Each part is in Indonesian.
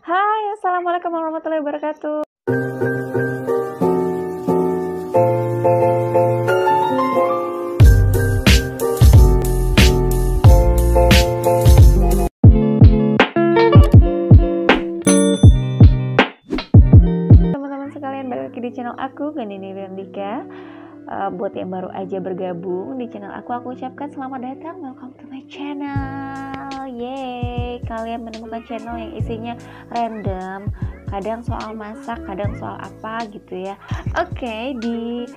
Hai, Assalamualaikum warahmatullahi wabarakatuh. Teman-teman sekalian, balik lagi di channel aku, Ganini Randika. Buat yang baru aja bergabung di channel aku ucapkan selamat datang, welcome to my channel. Yeay, kalian menemukan channel yang isinya random, kadang soal masak, kadang soal apa gitu ya. Oke, di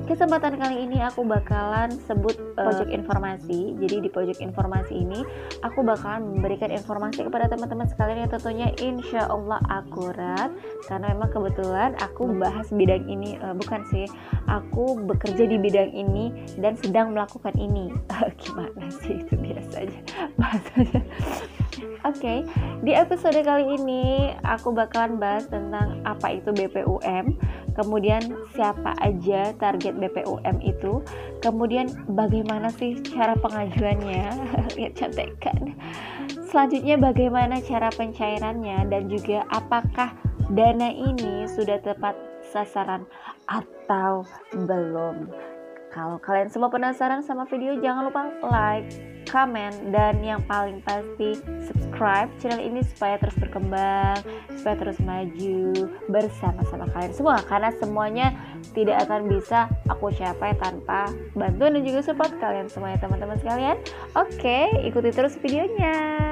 kesempatan kali ini aku bakalan sebut pojok informasi. Jadi di pojok informasi ini aku bakalan memberikan informasi kepada teman-teman sekalian yang tentunya insya Allah akurat, karena memang kebetulan aku bahas bidang ini, bukan sih, aku bekerja di bidang ini dan sedang melakukan ini. Gimana sih, itu biasa aja bahasanya. Oke, di episode kali ini aku bakalan bahas tentang apa itu BPUM, kemudian siapa aja target BPUM itu, kemudian bagaimana sih cara pengajuannya, lihat cantik kan. Selanjutnya bagaimana cara pencairannya, dan juga apakah dana ini sudah tepat sasaran atau belum. Kalau kalian semua penasaran sama video, jangan lupa like, comment, dan yang paling pasti subscribe channel ini supaya terus berkembang, supaya terus maju bersama-sama kalian semua, karena semuanya tidak akan bisa aku capai tanpa bantuan dan juga support kalian semua ya teman-teman sekalian. Oke, ikuti terus videonya.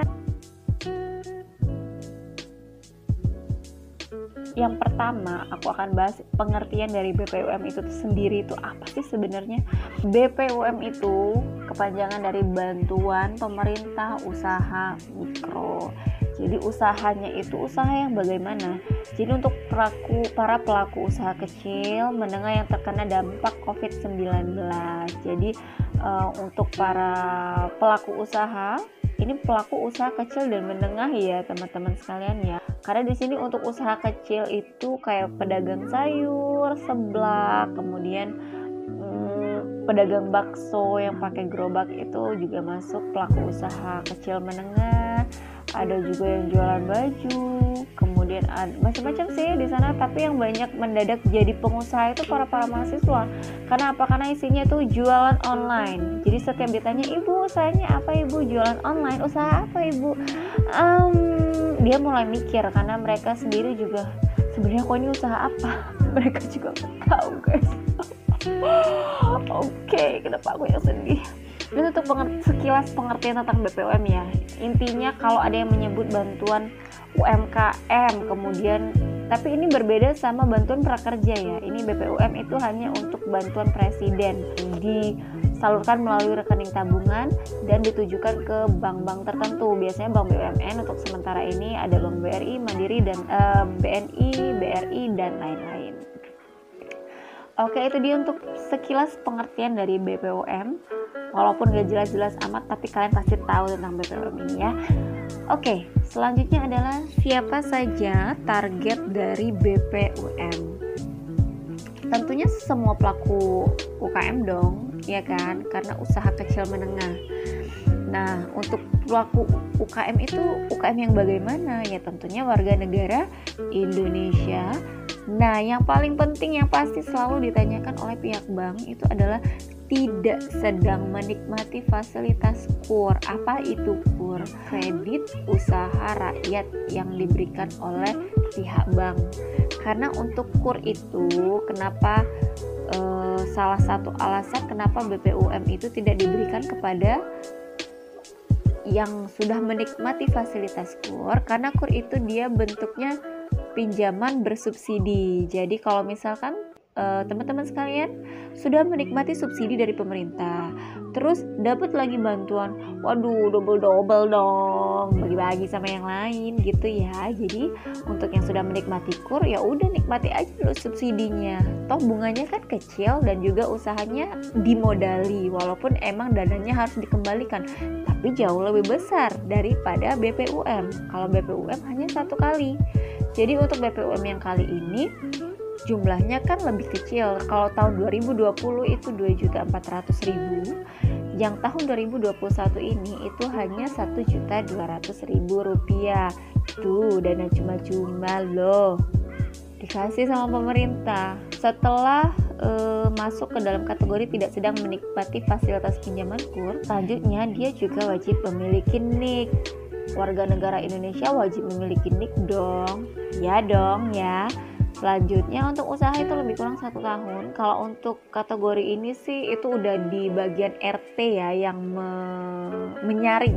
Yang pertama, aku akan bahas pengertian dari BPUM itu sendiri. Itu apa sih sebenarnya? BPUM itu kepanjangan dari Bantuan Pemerintah Usaha Mikro. Jadi usahanya itu usaha yang bagaimana? Jadi untuk para pelaku usaha kecil menengah yang terkena dampak COVID-19. Jadi untuk para pelaku usaha, ini pelaku usaha kecil dan menengah ya teman-teman sekalian ya. Karena di sini untuk usaha kecil itu kayak pedagang sayur, seblak, kemudian pedagang bakso yang pakai gerobak itu juga masuk pelaku usaha kecil menengah. Ada juga yang jualan baju, kemudian ada macam-macam sih di sana. Tapi yang banyak mendadak jadi pengusaha itu para mahasiswa. Karena apa? Karena isinya tuh jualan online. Jadi setiap ditanya, ibu usahanya apa ibu? Jualan online. Usaha apa ibu? Dia mulai mikir karena mereka sendiri juga sebenarnya kok ini usaha apa? Mereka juga nggak tahu guys. Oke, kenapa aku yang sedih? Ini untuk sekilas pengertian tentang BPUM ya. Intinya kalau ada yang menyebut bantuan UMKM, kemudian tapi ini berbeda sama bantuan prakerja ya. Ini BPUM itu hanya untuk bantuan presiden, disalurkan melalui rekening tabungan dan ditujukan ke bank-bank tertentu. Biasanya bank BUMN, untuk sementara ini ada Bank BRI, Mandiri, dan BNI, BRI, dan lain-lain. Oke, itu dia untuk sekilas pengertian dari BPUM. Walaupun gak jelas-jelas amat, tapi kalian pasti tahu tentang BPUM ini ya. Oke, selanjutnya adalah siapa saja target dari BPUM. Tentunya semua pelaku UKM dong, ya kan? Karena usaha kecil menengah. Nah, untuk pelaku UKM itu UKM yang bagaimana? Ya tentunya warga negara Indonesia. Nah, yang paling penting yang pasti selalu ditanyakan oleh pihak bank itu adalah tidak sedang menikmati fasilitas KUR. Apa itu KUR? Kredit usaha rakyat yang diberikan oleh pihak bank. Karena untuk KUR itu kenapa salah satu alasan kenapa BPUM itu tidak diberikan kepada yang sudah menikmati fasilitas KUR, karena KUR itu dia bentuknya pinjaman bersubsidi. Jadi kalau misalkan teman-teman sekalian sudah menikmati subsidi dari pemerintah, terus dapat lagi bantuan, waduh double dong, bagi-bagi sama yang lain gitu ya. Jadi untuk yang sudah menikmati KUR ya udah nikmati aja dulu subsidinya, toh bunganya kan kecil dan juga usahanya dimodali, walaupun emang dananya harus dikembalikan tapi jauh lebih besar daripada BPUM. Kalau BPUM hanya satu kali. Jadi untuk BPUM yang kali ini jumlahnya kan lebih kecil. Kalau tahun 2020 itu 2.400.000, yang tahun 2021 ini itu hanya Rp1.200.000. Tuh, dana cuma-cuma loh, dikasih sama pemerintah. Setelah masuk ke dalam kategori tidak sedang menikmati fasilitas pinjaman KUR, selanjutnya dia juga wajib memiliki NIK. Warga negara Indonesia wajib memiliki NIK dong. Ya dong ya. Selanjutnya untuk usaha itu lebih kurang 1 tahun. Kalau untuk kategori ini sih itu udah di bagian RT ya yang menyaring.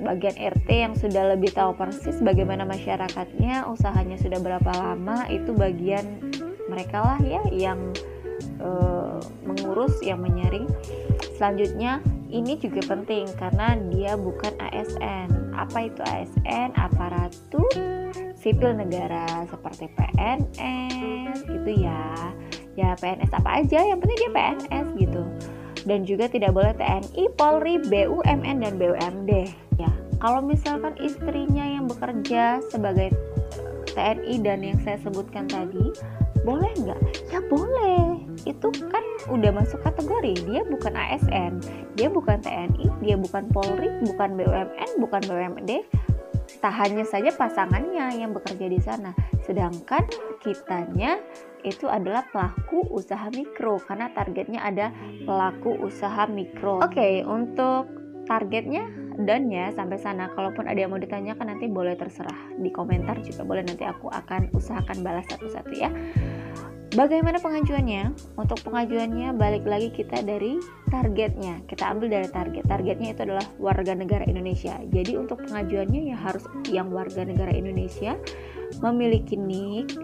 Bagian RT yang sudah lebih tahu persis bagaimana masyarakatnya, usahanya sudah berapa lama, itu bagian mereka lah ya yang mengurus, yang menyaring. Selanjutnya ini juga penting karena dia bukan ASN. Apa itu ASN? Aparatur sipil negara seperti PNS gitu ya. Ya PNS apa aja, yang penting dia PNS gitu. Dan juga tidak boleh TNI, Polri, BUMN dan BUMD. Ya, kalau misalkan istrinya yang bekerja sebagai TNI dan yang saya sebutkan tadi, boleh nggak? Ya boleh. Itu kan udah masuk kategori. Dia bukan ASN, dia bukan TNI, dia bukan Polri, bukan BUMN, bukan BUMD. Tak hanya saja pasangannya yang bekerja di sana, sedangkan kitanya itu adalah pelaku usaha mikro karena targetnya ada pelaku usaha mikro. Oke, untuk targetnya dan ya sampai sana. Kalaupun ada yang mau ditanyakan nanti boleh, terserah di komentar juga boleh, nanti aku akan usahakan balas satu-satu ya. Bagaimana pengajuannya? Untuk pengajuannya balik lagi kita dari targetnya. Kita ambil dari target. Targetnya itu adalah warga negara Indonesia. Jadi untuk pengajuannya ya harus yang warga negara Indonesia, memiliki NIK.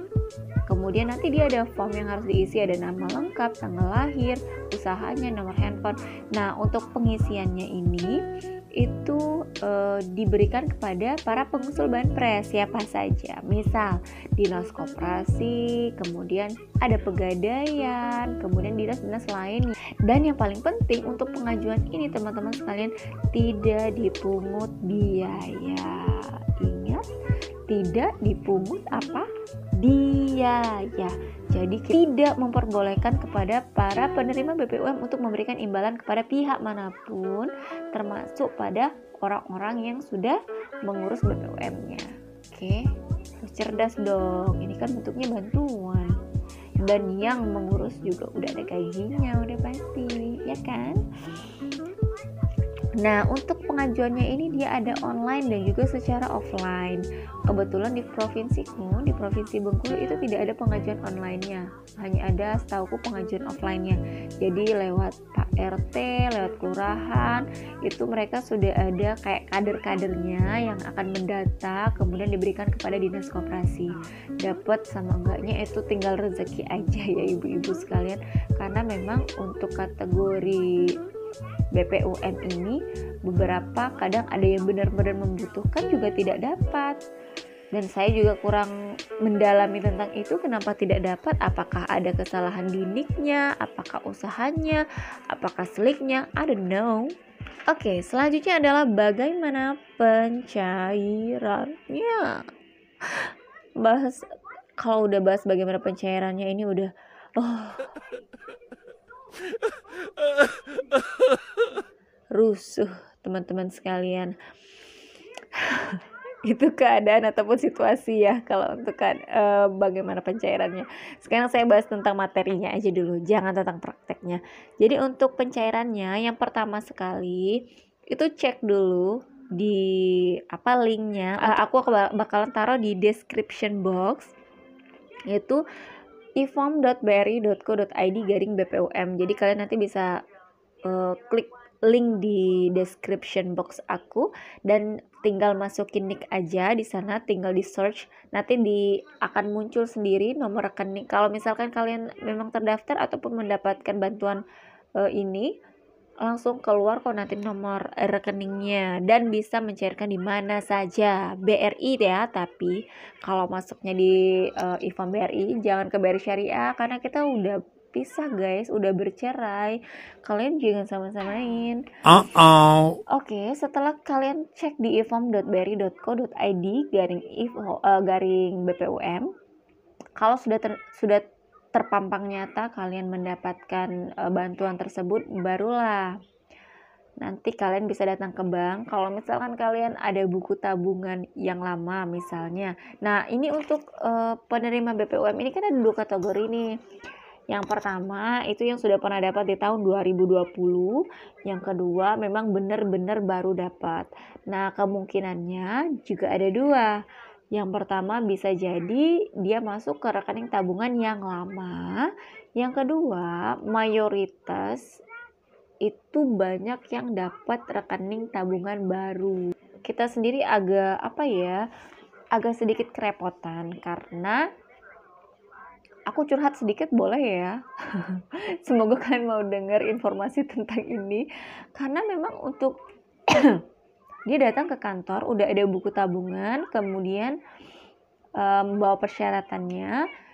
Kemudian nanti dia ada form yang harus diisi, ada nama lengkap, tanggal lahir, usahanya, nomor handphone. Nah, untuk pengisiannya ini itu diberikan kepada para pengusul Banpres siapa saja. Misal dinas koperasi, kemudian ada pegadaian, kemudian dinas-dinas lain. Dan yang paling penting untuk pengajuan ini teman-teman sekalian, tidak dipungut biaya. Ingat, tidak dipungut apa? Biaya. Jadi tidak memperbolehkan kepada para penerima BPUM untuk memberikan imbalan kepada pihak manapun, termasuk pada orang-orang yang sudah mengurus BPUM-nya. Oke, harus cerdas dong. Ini kan bentuknya bantuan. Dan yang mengurus juga udah ada gajinya, udah pasti, ya kan? Nah, untuk pengajuannya ini dia ada online dan juga secara offline. Kebetulan di provinsiku, di Provinsi Bengkulu itu tidak ada pengajuan online-nya. Hanya ada setauku pengajuan offline-nya. Jadi lewat Pak RT, lewat kelurahan, itu mereka sudah ada kayak kader-kadernya yang akan mendata, kemudian diberikan kepada dinas koperasi. Dapat sama enggaknya itu tinggal rezeki aja ya ibu-ibu sekalian. Karena memang untuk kategori BPUM ini beberapa kadang ada yang benar-benar membutuhkan juga tidak dapat, dan saya juga kurang mendalami tentang itu kenapa tidak dapat, apakah ada kesalahan di NIK-nya, apakah usahanya, apakah seliknya, I don't know. Oke, selanjutnya adalah bagaimana pencairannya. Kalau udah bahas bagaimana pencairannya ini udah rusuh teman-teman sekalian. Itu keadaan ataupun situasi ya kalau untuk bagaimana pencairannya. Sekarang saya bahas tentang materinya aja dulu, jangan tentang prakteknya. Jadi untuk pencairannya yang pertama sekali itu cek dulu di linknya. Aku bakalan taruh di description box, yaitu ifom.bri.co.id/BPUM. Jadi kalian nanti bisa klik link di description box aku dan tinggal masukin NIK aja di sana, tinggal di search, nanti akan muncul sendiri nomor rekening. Kalau misalkan kalian memang terdaftar ataupun mendapatkan bantuan ini, langsung keluar kok nanti nomor rekeningnya dan bisa mencairkan di mana saja, BRI ya. Tapi kalau masuknya di Ifom BRI, jangan ke BRI Syariah karena kita udah pisah guys, udah bercerai. Kalian jangan sama-samain. Oke, setelah kalian cek di ifom.bri.co.id/BPUM, kalau sudah terpampang nyata kalian mendapatkan bantuan tersebut, barulah nanti kalian bisa datang ke bank. Kalau misalkan kalian ada buku tabungan yang lama misalnya. Nah, ini untuk penerima BPUM ini kan ada 2 kategori nih. Yang pertama itu yang sudah pernah dapat di tahun 2020, yang kedua memang benar-benar baru dapat. Nah, kemungkinannya juga ada 2. Yang pertama bisa jadi dia masuk ke rekening tabungan yang lama. Yang kedua, mayoritas itu banyak yang dapat rekening tabungan baru. Kita sendiri agak sedikit kerepotan karena aku curhat sedikit boleh ya. Semoga kalian mau dengar informasi tentang ini. Karena memang untuk dia datang ke kantor udah ada buku tabungan, kemudian bawa persyaratannya.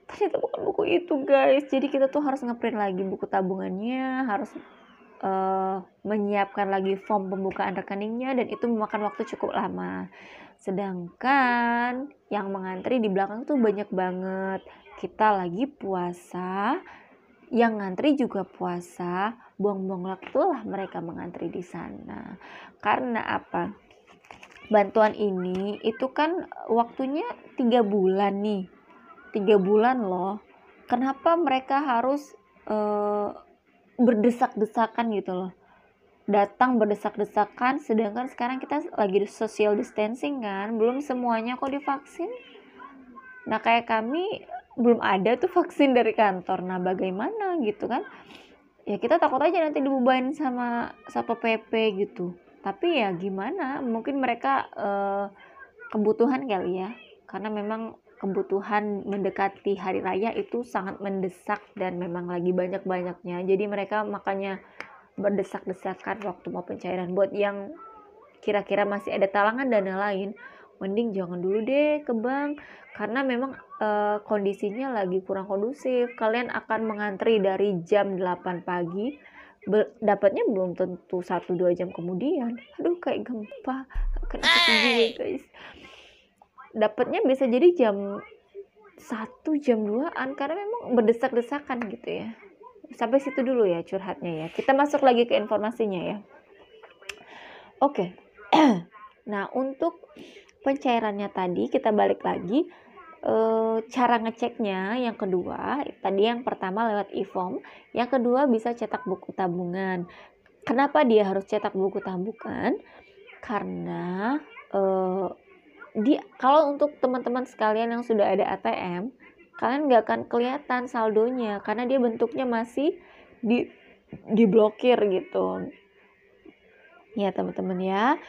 Ternyata bukan buku itu guys. Jadi kita tuh harus ngeprint lagi buku tabungannya, harus menyiapkan lagi form pembukaan rekeningnya, dan itu memakan waktu cukup lama. Sedangkan yang mengantri di belakang tuh banyak banget. Kita lagi puasa, yang ngantri juga puasa, buang-buang waktu lah mereka mengantri di sana. Karena apa? Bantuan ini itu kan waktunya 3 bulan nih. 3 bulan loh. Kenapa mereka harus berdesak-desakan gitu loh, datang berdesak-desakan, sedangkan sekarang kita lagi social distancing kan, belum semuanya kok divaksin. Nah, kayak kami belum ada tuh vaksin dari kantor. Nah, bagaimana gitu kan, ya kita takut aja nanti dibebanin sama Satpol PP gitu. Tapi ya gimana, mungkin mereka kebutuhan kali ya, karena memang kebutuhan mendekati hari raya itu sangat mendesak dan memang lagi banyak-banyaknya. Jadi mereka makanya berdesak-desakan waktu mau pencairan. Buat yang kira-kira masih ada talangan dana lain, mending jangan dulu deh ke bank, karena memang kondisinya lagi kurang kondusif. Kalian akan mengantri dari jam 8 pagi, dapatnya belum tentu 1-2 jam kemudian. Aduh, kayak gempa kena gue guys. Dapatnya bisa jadi jam 1, jam 2-an, karena memang berdesak-desakan gitu ya. Sampai situ dulu ya curhatnya ya. Kita masuk lagi ke informasinya ya. Oke. Nah, untuk pencairannya tadi kita balik lagi. Cara ngeceknya yang kedua, tadi yang pertama lewat e-form, yang kedua bisa cetak buku tabungan. Kenapa dia harus cetak buku tabungan? Karena kalau untuk teman-teman sekalian yang sudah ada ATM, kalian nggak akan kelihatan saldonya karena dia bentuknya masih diblokir gitu ya teman-teman ya.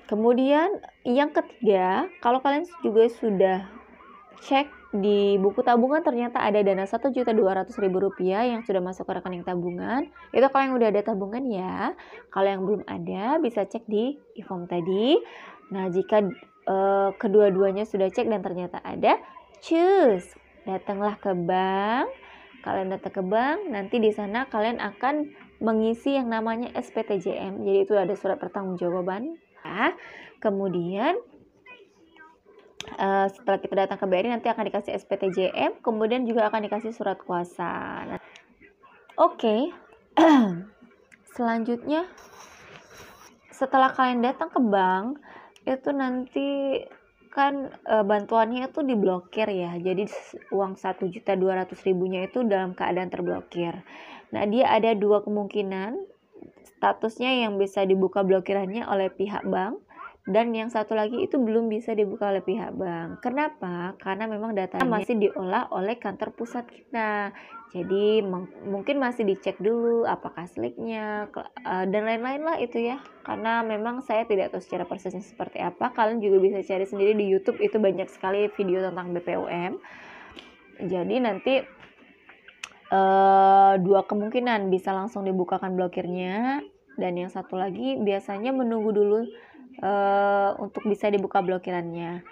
Kemudian yang ketiga, kalau kalian juga sudah cek di buku tabungan ternyata ada dana Rp1.200.000 yang sudah masuk ke rekening tabungan, itu kalau yang udah ada tabungan ya. Kalau yang belum ada bisa cek di e-form tadi. Nah, jika kedua-duanya sudah cek dan ternyata ada, datanglah ke bank. Kalian datang ke bank, nanti di sana kalian akan mengisi yang namanya SPTJM. Jadi itu ada surat pertanggungjawaban. Nah, kemudian setelah kita datang ke BRI nanti akan dikasih SPTJM, kemudian juga akan dikasih surat kuasa. Oke. Selanjutnya, setelah kalian datang ke bank, itu nanti kan bantuannya itu diblokir ya. Jadi uang 1.200.000-nya itu dalam keadaan terblokir. Nah, dia ada 2 kemungkinan statusnya, yang bisa dibuka blokirannya oleh pihak bank, dan yang satu lagi itu belum bisa dibuka oleh pihak bank. Kenapa? Karena memang datanya masih diolah oleh kantor pusat kita. Jadi mungkin masih dicek dulu apakah sliknya dan lain-lain lah itu ya. Karena memang saya tidak tahu secara persisnya seperti apa. Kalian juga bisa cari sendiri di YouTube, itu banyak sekali video tentang BPUM. Jadi nanti 2 kemungkinan, bisa langsung dibukakan blokirnya, dan yang satu lagi biasanya menunggu dulu untuk bisa dibuka blokirannya.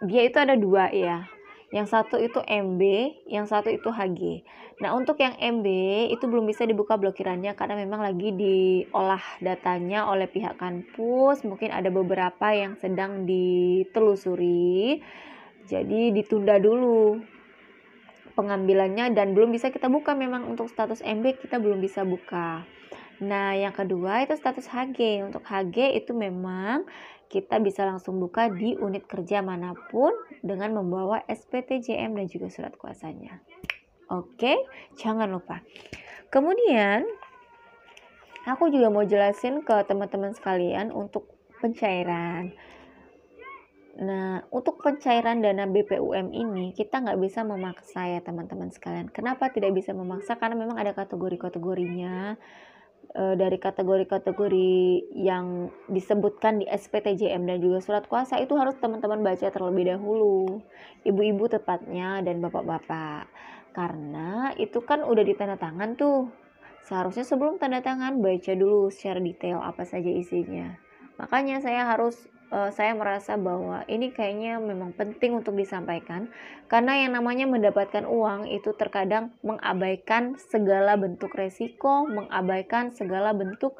Dia itu ada 2 ya. Yang satu itu MB, yang satu itu HG. Nah, untuk yang MB itu belum bisa dibuka blokirannya karena memang lagi diolah datanya oleh pihak kampus. Mungkin ada beberapa yang sedang ditelusuri. Jadi ditunda dulu pengambilannya dan belum bisa kita buka. Memang untuk status MB kita belum bisa buka. Nah, yang kedua itu status HG. Untuk HG itu memang kita bisa langsung buka di unit kerja manapun dengan membawa SPTJM dan juga surat kuasanya. Oke, jangan lupa. Kemudian, aku juga mau jelasin ke teman-teman sekalian untuk pencairan. Nah, untuk pencairan dana BPUM ini kita nggak bisa memaksa ya teman-teman sekalian. Kenapa tidak bisa memaksa? Karena memang ada kategori-kategorinya. Dari kategori-kategori yang disebutkan di SPTJM dan juga surat kuasa itu harus teman-teman baca terlebih dahulu, ibu-ibu tepatnya dan bapak-bapak, karena itu kan udah ditanda tangan tuh. Seharusnya sebelum tanda tangan baca dulu secara detail apa saja isinya. Makanya saya merasa bahwa ini kayaknya memang penting untuk disampaikan, karena yang namanya mendapatkan uang itu terkadang mengabaikan segala bentuk resiko, mengabaikan segala bentuk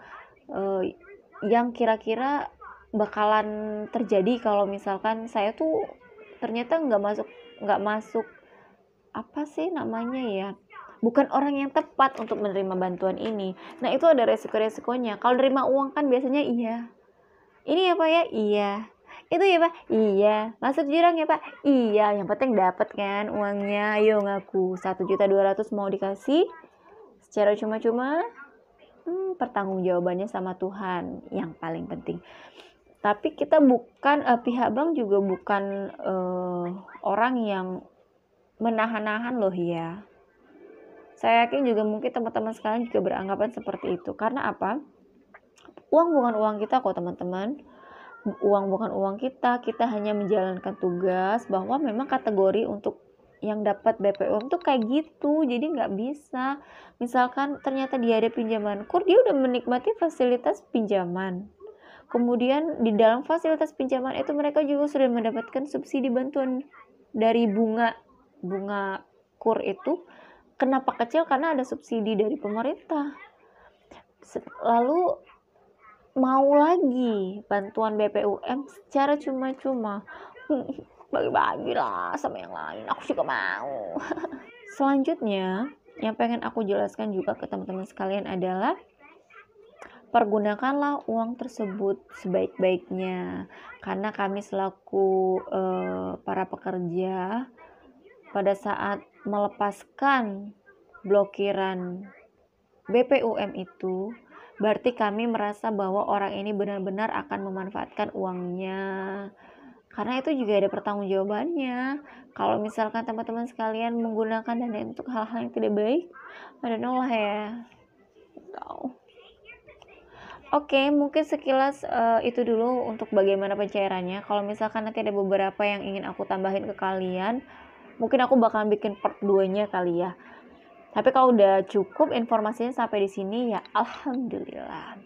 yang kira-kira bakalan terjadi kalau misalkan saya tuh ternyata nggak masuk apa sih namanya ya, bukan orang yang tepat untuk menerima bantuan ini. Nah, itu ada resiko-resikonya. Kalau nerima uang kan biasanya iya, ini ya Pak ya, iya. Itu ya Pak, iya. Masuk jurang ya Pak, iya. Yang penting dapat kan uangnya. Ayo ngaku 1.200.000 mau dikasih secara cuma-cuma. Pertanggungjawabannya sama Tuhan yang paling penting. Tapi kita bukan pihak bank juga bukan orang yang menahan-nahan loh ya. Saya yakin juga mungkin teman-teman sekalian juga beranggapan seperti itu. Karena apa? Uang bukan uang kita kok teman-teman. Uang bukan uang kita hanya menjalankan tugas, bahwa memang kategori untuk yang dapat BPUM tuh kayak gitu. Jadi nggak bisa, misalkan ternyata dia ada pinjaman KUR, dia udah menikmati fasilitas pinjaman. Kemudian di dalam fasilitas pinjaman itu mereka juga sudah mendapatkan subsidi bantuan dari bunga KUR itu. Kenapa kecil? Karena ada subsidi dari pemerintah. Lalu mau lagi bantuan BPUM secara cuma-cuma, bagi-bagi lah sama yang lain, aku juga mau. Selanjutnya yang pengen aku jelaskan juga ke teman-teman sekalian adalah pergunakanlah uang tersebut sebaik-baiknya, karena kami selaku para pekerja pada saat melepaskan blokiran BPUM itu berarti kami merasa bahwa orang ini benar-benar akan memanfaatkan uangnya, karena itu juga ada pertanggungjawabannya. Kalau misalkan teman-teman sekalian menggunakan dana untuk hal-hal yang tidak baik, I don't know lah ya. Oke, mungkin sekilas itu dulu untuk bagaimana pencairannya. Kalau misalkan nanti ada beberapa yang ingin aku tambahin ke kalian, mungkin aku bakalan bikin part 2-nya kali ya. Tapi kalau udah cukup informasinya sampai di sini ya alhamdulillah.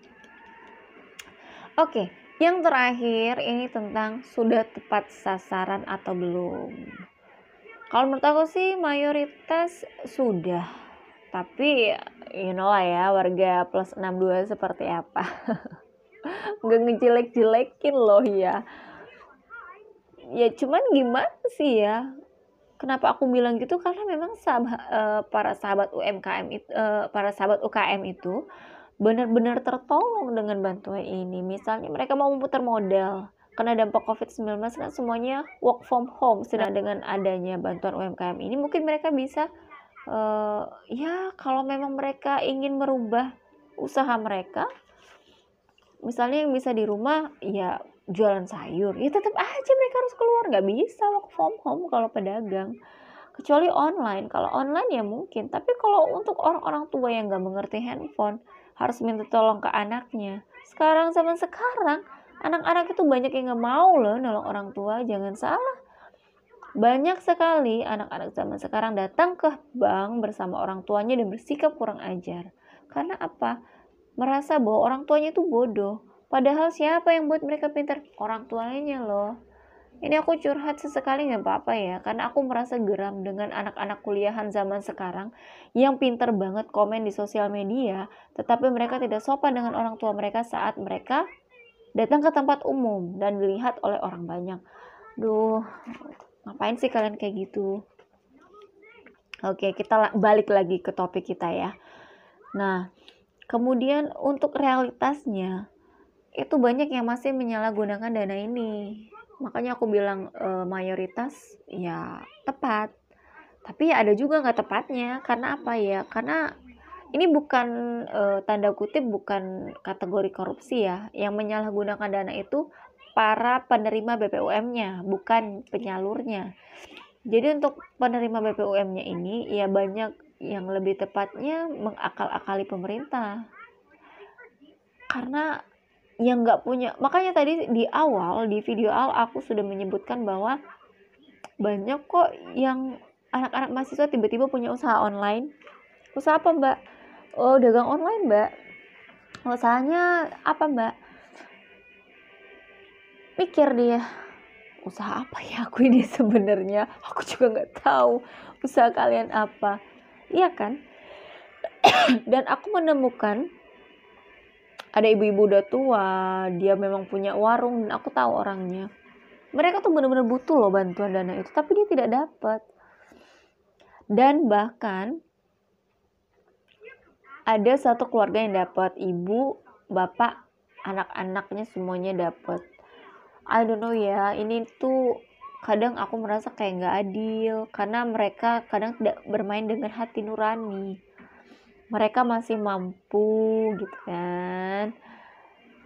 Oke, yang terakhir ini tentang sudah tepat sasaran atau belum. Kalau menurut aku sih mayoritas sudah. Tapi you know lah ya, warga plus 62 seperti apa. Nggak ngejelek-jelekin loh ya. Ya cuman gimana sih ya? Kenapa aku bilang gitu? Karena memang para sahabat UKM itu benar-benar tertolong dengan bantuan ini. Misalnya mereka mau memutar modal karena dampak COVID-19 kan semuanya work from home. Sedang dengan adanya bantuan UMKM ini mungkin mereka bisa ya kalau memang mereka ingin merubah usaha mereka, misalnya yang bisa di rumah ya jualan sayur, ya tetap aja mereka harus keluar, nggak bisa work from home kalau pedagang, kecuali online. Kalau online ya mungkin, tapi kalau untuk orang-orang tua yang nggak mengerti handphone harus minta tolong ke anaknya. Zaman sekarang anak-anak itu banyak yang nggak mau loh nolong orang tua, jangan salah. Banyak sekali anak-anak zaman sekarang datang ke bank bersama orang tuanya dan bersikap kurang ajar. Karena apa? Merasa bahwa orang tuanya itu bodoh. Padahal siapa yang buat mereka pintar? Orang tuanya loh. Ini aku curhat sesekali gak apa-apa ya, karena aku merasa geram dengan anak-anak kuliahan zaman sekarang yang pintar banget komen di sosial media, tetapi mereka tidak sopan dengan orang tua mereka saat mereka datang ke tempat umum dan dilihat oleh orang banyak. Duh, ngapain sih kalian kayak gitu? Oke, kita balik lagi ke topik kita ya. Nah, Kemudian untuk realitasnya itu banyak yang masih menyalahgunakan dana ini. Makanya aku bilang mayoritas ya tepat. Tapi ya ada juga nggak tepatnya. Karena apa ya? Karena ini bukan tanda kutip bukan kategori korupsi ya. Yang menyalahgunakan dana itu para penerima BPUM-nya, bukan penyalurnya. Jadi untuk penerima BPUM-nya ini ya banyak yang lebih tepatnya mengakal-akali pemerintah. Karena yang nggak punya, makanya tadi di video awal aku sudah menyebutkan bahwa banyak kok yang anak-anak mahasiswa tiba-tiba punya usaha online. Usaha apa mbak? Oh, dagang online mbak. Usahanya apa mbak? Mikir dia, usaha apa ya aku ini sebenarnya? Aku juga nggak tahu usaha kalian apa. Iya kan? Dan aku menemukan ada ibu-ibu udah tua, dia memang punya warung dan aku tahu orangnya. Mereka tuh benar-benar butuh loh bantuan dana itu, tapi dia tidak dapat. Dan bahkan ada satu keluarga yang dapat, ibu, bapak, anak-anaknya semuanya dapat. I don't know ya, ini tuh kadang aku merasa kayak nggak adil karena mereka kadang tidak bermain dengan hati nurani. Mereka masih mampu gitu kan.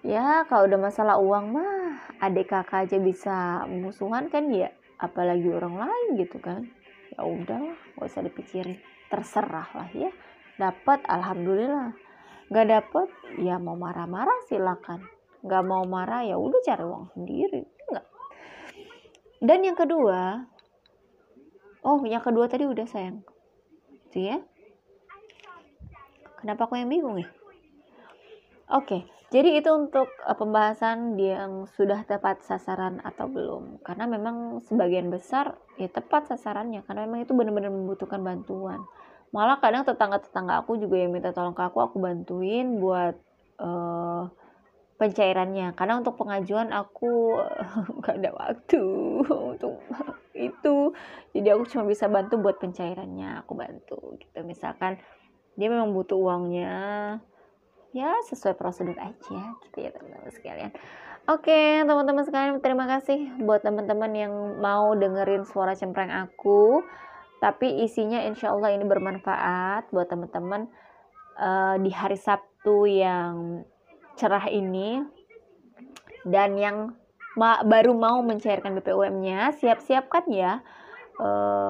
Ya kalau udah masalah uang mah adik kakak aja bisa musuhan kan ya, apalagi orang lain gitu kan. Ya udahlah, nggak usah dipikirin, terserah lah ya. Dapat alhamdulillah, nggak dapat ya mau marah-marah silakan, nggak mau marah ya udah cari uang sendiri. Enggak. Dan yang kedua, yang kedua tadi udah sayang itu ya. Kenapa aku yang bingung ya? Oke, jadi itu untuk pembahasan yang sudah tepat sasaran atau belum. Karena memang sebagian besar ya tepat sasarannya. Karena memang itu benar-benar membutuhkan bantuan. Malah kadang tetangga-tetangga aku juga yang minta tolong ke aku bantuin buat pencairannya. Karena untuk pengajuan aku gak ada waktu untuk itu. Jadi aku cuma bisa bantu buat pencairannya. Aku bantu gitu. Misalkan dia memang butuh uangnya, ya sesuai prosedur aja gitu ya teman-teman sekalian. Oke teman-teman sekalian, terima kasih buat teman-teman yang mau dengerin suara cempreng aku, tapi isinya insya Allah ini bermanfaat buat teman-teman di hari Sabtu yang cerah ini. Dan yang baru mau mencairkan BPUM-nya, siap-siapkan ya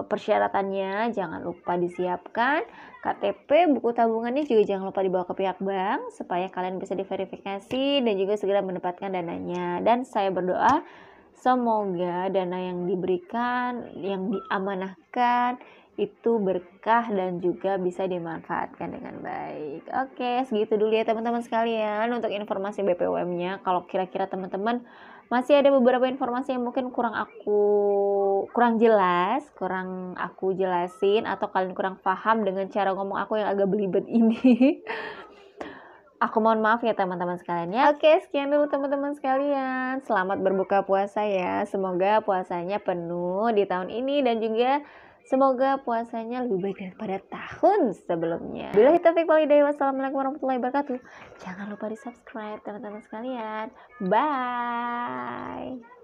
persyaratannya, jangan lupa disiapkan. KTP, buku tabungannya juga jangan lupa dibawa ke pihak bank supaya kalian bisa diverifikasi dan juga segera mendapatkan dananya. Dan saya berdoa semoga dana yang diberikan, yang diamanahkan itu berkah dan juga bisa dimanfaatkan dengan baik. Oke, segitu dulu ya teman-teman sekalian untuk informasi BPUM-nya. Kalau kira-kira teman-teman masih ada beberapa informasi yang mungkin kurang jelas, kurang aku jelasin, atau kalian kurang paham dengan cara ngomong aku yang agak belibet ini. Aku mohon maaf ya teman-teman sekalian ya. Oke, sekian dulu teman-teman sekalian. Selamat berbuka puasa ya. Semoga puasanya penuh di tahun ini dan juga semoga puasanya lebih baik daripada tahun sebelumnya. Billahi taufiq wal hidayah. Wassalamualaikum warahmatullahi wabarakatuh. Jangan lupa di subscribe teman-teman sekalian. Bye.